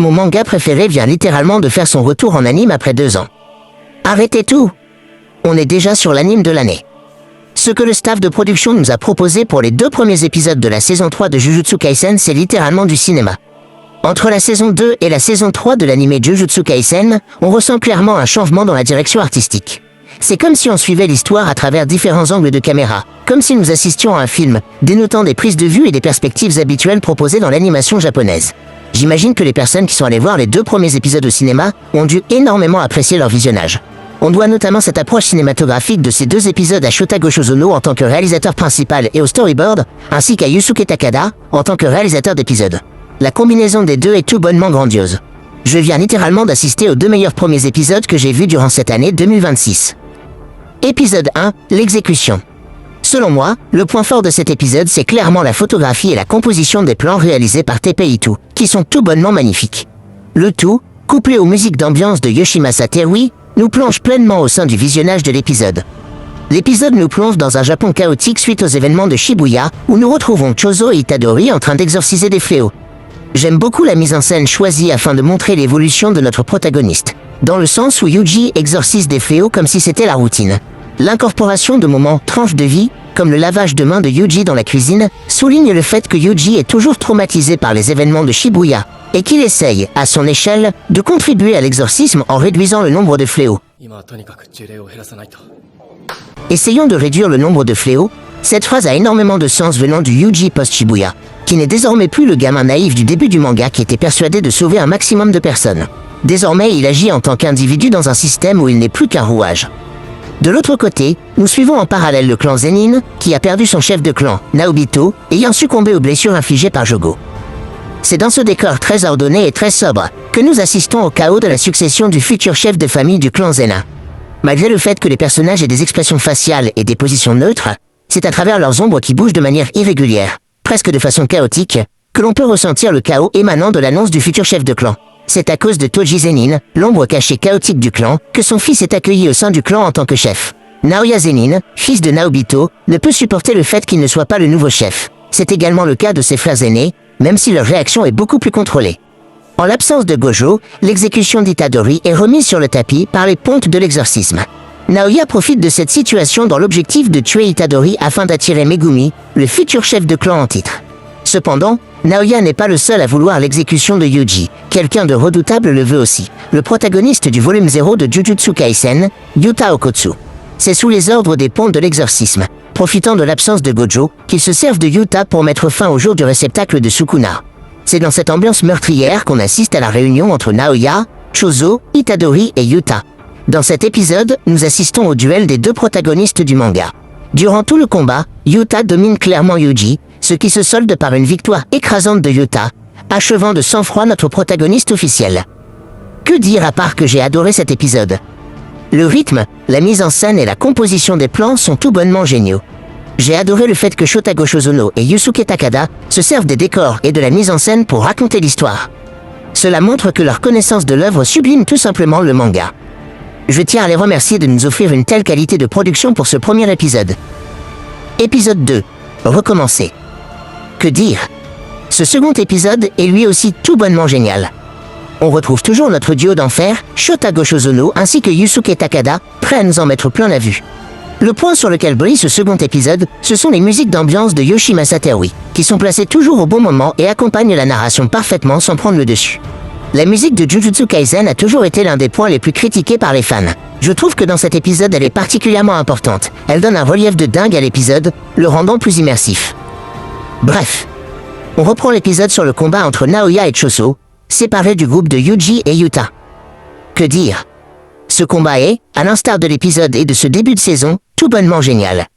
mon manga préféré vient littéralement de faire son retour en anime après 2 ans. Arrêtez tout! On est déjà sur l'anime de l'année. Ce que le staff de production nous a proposé pour les 2 premiers épisodes de la saison 3 de Jujutsu Kaisen, c'est littéralement du cinéma. Entre la saison 2 et la saison 3 de l'anime Jujutsu Kaisen, on ressent clairement un changement dans la direction artistique. C'est comme si on suivait l'histoire à travers différents angles de caméra, comme si nous assistions à un film, dénotant des prises de vue et des perspectives habituelles proposées dans l'animation japonaise. J'imagine que les personnes qui sont allées voir les 2 premiers épisodes au cinéma ont dû énormément apprécier leur visionnage. On doit notamment cette approche cinématographique de ces 2 épisodes à Shota Goshozono en tant que réalisateur principal et au storyboard, ainsi qu'à Yusuke Takada en tant que réalisateur d'épisodes. La combinaison des 2 est tout bonnement grandiose. Je viens littéralement d'assister aux 2 meilleurs premiers épisodes que j'ai vus durant cette année 2026. Épisode 1, l'exécution. Selon moi, le point fort de cet épisode, c'est clairement la photographie et la composition des plans réalisés par Teppei Ito, qui sont tout bonnement magnifiques. Le tout, couplé aux musiques d'ambiance de Yoshimasa Terui, nous plonge pleinement au sein du visionnage de l'épisode. L'épisode nous plonge dans un Japon chaotique suite aux événements de Shibuya, où nous retrouvons Chozo et Itadori en train d'exorciser des fléaux. J'aime beaucoup la mise en scène choisie afin de montrer l'évolution de notre protagoniste, dans le sens où Yuji exorcise des fléaux comme si c'était la routine. L'incorporation de moments tranches de vie, comme le lavage de mains de Yuji dans la cuisine, souligne le fait que Yuji est toujours traumatisé par les événements de Shibuya, et qu'il essaye, à son échelle, de contribuer à l'exorcisme en réduisant le nombre de fléaux. Essayons de réduire le nombre de fléaux. Cette phrase a énormément de sens venant du Yuji post-Shibuya, qui n'est désormais plus le gamin naïf du début du manga qui était persuadé de sauver un maximum de personnes. Désormais, il agit en tant qu'individu dans un système où il n'est plus qu'un rouage. De l'autre côté, nous suivons en parallèle le clan Zenin, qui a perdu son chef de clan, Naobito, ayant succombé aux blessures infligées par Jogo. C'est dans ce décor très ordonné et très sobre que nous assistons au chaos de la succession du futur chef de famille du clan Zenin. Malgré le fait que les personnages aient des expressions faciales et des positions neutres, c'est à travers leurs ombres qui bougent de manière irrégulière, presque de façon chaotique, que l'on peut ressentir le chaos émanant de l'annonce du futur chef de clan. C'est à cause de Toji Zenin, l'ombre cachée chaotique du clan, que son fils est accueilli au sein du clan en tant que chef. Naoya Zenin, fils de Naobito, ne peut supporter le fait qu'il ne soit pas le nouveau chef. C'est également le cas de ses frères aînés, même si leur réaction est beaucoup plus contrôlée. En l'absence de Gojo, l'exécution d'Itadori est remise sur le tapis par les pontes de l'exorcisme. Naoya profite de cette situation dans l'objectif de tuer Itadori afin d'attirer Megumi, le futur chef de clan en titre. Cependant, Naoya n'est pas le seul à vouloir l'exécution de Yuji, quelqu'un de redoutable le veut aussi, le protagoniste du volume 0 de Jujutsu Kaisen, Yuta Okotsu. C'est sous les ordres des pontes de l'exorcisme, profitant de l'absence de Gojo, qu'ils se servent de Yuta pour mettre fin au jour du réceptacle de Sukuna. C'est dans cette ambiance meurtrière qu'on assiste à la réunion entre Naoya, Chozo, Itadori et Yuta. Dans cet épisode, nous assistons au duel des 2 protagonistes du manga. Durant tout le combat, Yuta domine clairement Yuji, ce qui se solde par une victoire écrasante de Yuta, achevant de sang-froid notre protagoniste officiel. Que dire à part que j'ai adoré cet épisode? Le rythme, la mise en scène et la composition des plans sont tout bonnement géniaux. J'ai adoré le fait que Shota Goshozono et Yusuke Takada se servent des décors et de la mise en scène pour raconter l'histoire. Cela montre que leur connaissance de l'œuvre sublime tout simplement le manga. Je tiens à les remercier de nous offrir une telle qualité de production pour ce premier épisode. Épisode 2. Recommencer. Que dire? Ce second épisode est lui aussi tout bonnement génial. On retrouve toujours notre duo d'enfer, Shota Goshozono ainsi que Yusuke Takada, prêts à nous en mettre plein la vue. Le point sur lequel brille ce second épisode, ce sont les musiques d'ambiance de Yoshimasa Terui, qui sont placées toujours au bon moment et accompagnent la narration parfaitement sans prendre le dessus. La musique de Jujutsu Kaisen a toujours été l'un des points les plus critiqués par les fans. Je trouve que dans cet épisode elle est particulièrement importante, elle donne un relief de dingue à l'épisode, le rendant plus immersif. Bref, on reprend l'épisode sur le combat entre Naoya et Chozo, séparés du groupe de Yuji et Yuta. Que dire? Ce combat est, à l'instar de l'épisode et de ce début de saison, tout bonnement génial.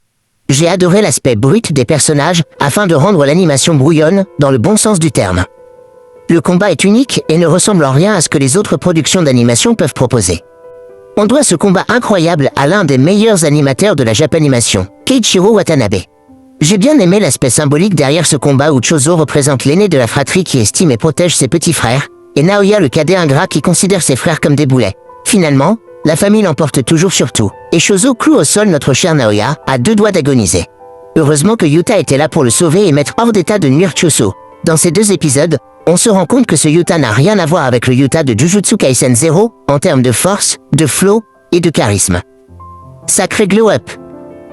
J'ai adoré l'aspect brut des personnages afin de rendre l'animation brouillonne, dans le bon sens du terme. Le combat est unique et ne ressemble en rien à ce que les autres productions d'animation peuvent proposer. On doit ce combat incroyable à l'un des meilleurs animateurs de la Japanimation, Keiichiro Watanabe. J'ai bien aimé l'aspect symbolique derrière ce combat où Chozo représente l'aîné de la fratrie qui estime et protège ses petits frères, et Naoya le cadet ingrat qui considère ses frères comme des boulets. Finalement, la famille l'emporte toujours sur tout, et Chozo cloue au sol notre cher Naoya, à 2 doigts d'agoniser. Heureusement que Yuta était là pour le sauver et mettre hors d'état de nuire Chozo. Dans ces 2 épisodes, On se rend compte que ce Yuta n'a rien à voir avec le Yuta de Jujutsu Kaisen 0 en termes de force, de flow et de charisme. Sacré glow-up.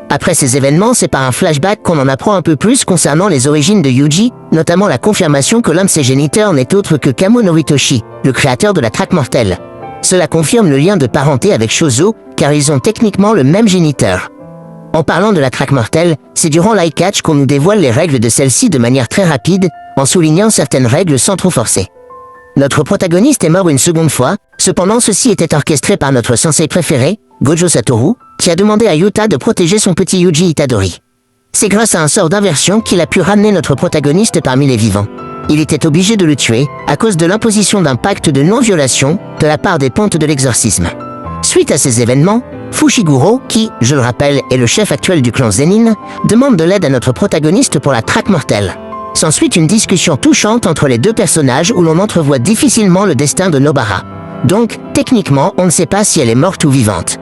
Après ces événements, c'est par un flashback qu'on en apprend un peu plus concernant les origines de Yuji, notamment la confirmation que l'un de ses géniteurs n'est autre que Kamo Noritoshi, le créateur de la traque mortelle. Cela confirme le lien de parenté avec Shozo, car ils ont techniquement le même géniteur. En parlant de la traque mortelle, c'est durant l'Eye Catch qu'on nous dévoile les règles de celle-ci de manière très rapide, en soulignant certaines règles sans trop forcer. Notre protagoniste est mort une seconde fois, cependant ceci était orchestré par notre sensei préféré, Gojo Satoru, qui a demandé à Yuta de protéger son petit Yuji Itadori. C'est grâce à un sort d'inversion qu'il a pu ramener notre protagoniste parmi les vivants. Il était obligé de le tuer, à cause de l'imposition d'un pacte de non-violation de la part des pontes de l'exorcisme. Suite à ces événements, Fushiguro, qui, je le rappelle, est le chef actuel du clan Zenin, demande de l'aide à notre protagoniste pour la traque mortelle. S'ensuit une discussion touchante entre les deux personnages où l'on entrevoit difficilement le destin de Nobara. Donc, techniquement, on ne sait pas si elle est morte ou vivante.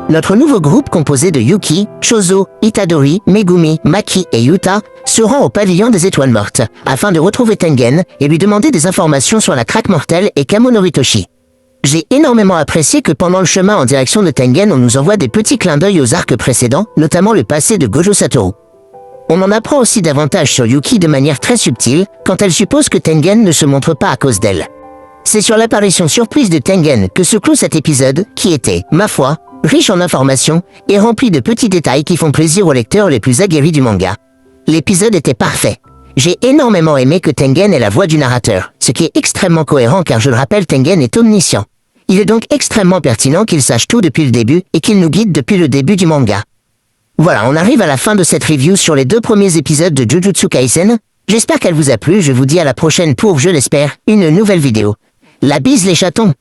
Notre nouveau groupe composé de Yuki, Shozo, Itadori, Megumi, Maki et Yuta se rend au pavillon des étoiles mortes, afin de retrouver Tengen et lui demander des informations sur la traque mortelle et Kamo Noritoshi. J'ai énormément apprécié que pendant le chemin en direction de Tengen on nous envoie des petits clins d'œil aux arcs précédents, notamment le passé de Gojo Satoru. On en apprend aussi davantage sur Yuki de manière très subtile, quand elle suppose que Tengen ne se montre pas à cause d'elle. C'est sur l'apparition surprise de Tengen que se clôt cet épisode, qui était, ma foi, riche en informations et rempli de petits détails qui font plaisir aux lecteurs les plus aguerris du manga. L'épisode était parfait. J'ai énormément aimé que Tengen ait la voix du narrateur, ce qui est extrêmement cohérent car je le rappelle, Tengen est omniscient. Il est donc extrêmement pertinent qu'il sache tout depuis le début et qu'il nous guide depuis le début du manga. Voilà, on arrive à la fin de cette review sur les 2 premiers épisodes de Jujutsu Kaisen. J'espère qu'elle vous a plu, je vous dis à la prochaine pour, je l'espère, une nouvelle vidéo. La bise les chatons!